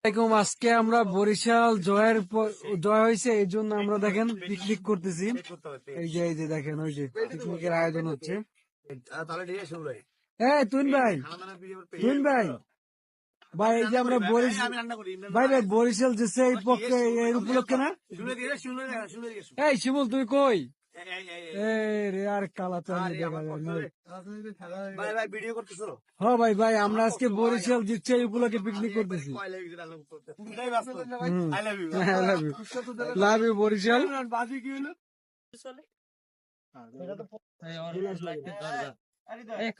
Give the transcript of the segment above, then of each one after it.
আজকে আমরা বরিশাল জয় হয়েছে এই জন্য আমরা দেখেন পিকনিক করতেছি। এই যে দেখেন ওই যে পিকনিকের আয়োজন হচ্ছে। হ্যাঁ তুইন ভাই ভাই এই যে আমরা বরিশাল যেছে এই পক্ষে এর উপলক্ষে না। এই শিমুল তুই কই? রে আর কালা তো দেখা যায় না। হ্যাঁ ভাই আমরা আজকে বরিশাল জিতছে এই উপলক্ষে পিকনিক করতেছি। Love you Barishal.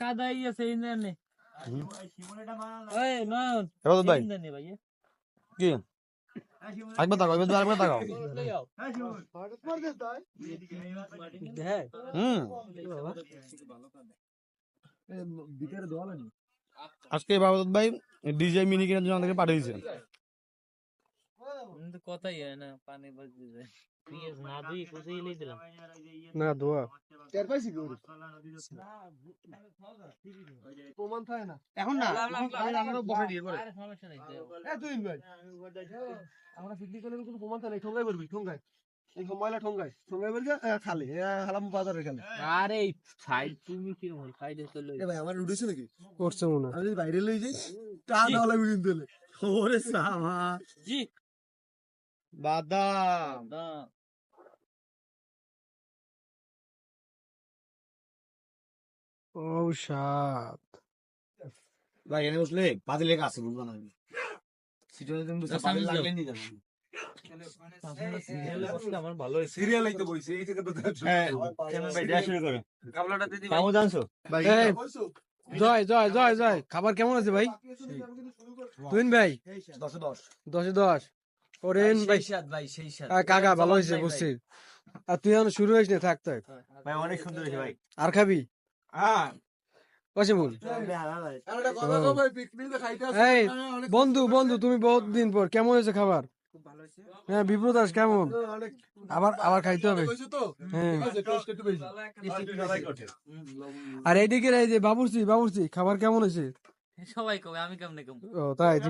কাদাই আছে কি একবার তাকাও একবার তাকাও আজকে বাবদ ভাই ডিজে মিনি কেনার জন্য আমাদেরকে পাঠিয়েছে। কথাই হয় না পানি বাজতে যায় না দুই কুচিয়ে দিলাম না দোয়া এখন না আমরা বসে দিয়ে পরে সমস্যা নেই আমরা পিকনিক করলে কোনো প্রমাণ থাকে ঠোঙ্গাই করবি ঠোঙ্গাই এই ময়লা ঠোঙ্গাই বলছে খালি হালাম বাজারে খালি। আরে সাইড তুমি কি বল সাইডে চলে ভাই আমার উঠেছে নাকি করছে মনে হয়। আমি যদি বাইরে লই যাই টা দাওলা বিদিন দিলে ওরে সামা জি বাদাম ঔষধ ভাই এনে বসলে পাতি লেখা আছে বুঝবা না সিটুয়েশন তুমি পাতি লাগলে নি যাবে আমার ভালো সিরিয়াল এই তো বইছে এই থেকে তো হ্যাঁ ভাই দেয়া শুরু করো কাবলাটা দিদি কামো জানছো ভাই জয় খাবার কেমন আছে ভাই? তুইন ভাই 10/10 করেন ভাই ভাই সেই সাথে কাকা ভালো হয়েছে বুঝছি। আর তুই এখন শুরু হয়েছিস না থাক ভাই অনেক সুন্দর হয়েছে ভাই আর খাবি হ্যাঁ কসে বল। এই বন্ধু তুমি বহুত দিন পর কেমন হয়েছে খাবার? হ্যাঁ বিপ্রত দাস কেমন? আবার খাইতে হবে। হ্যাঁ আর এইদিকে এই যে বাবুর্চি খাবার কেমন হয়েছে? সবাই কবে আমি কেমনে কম ও তাই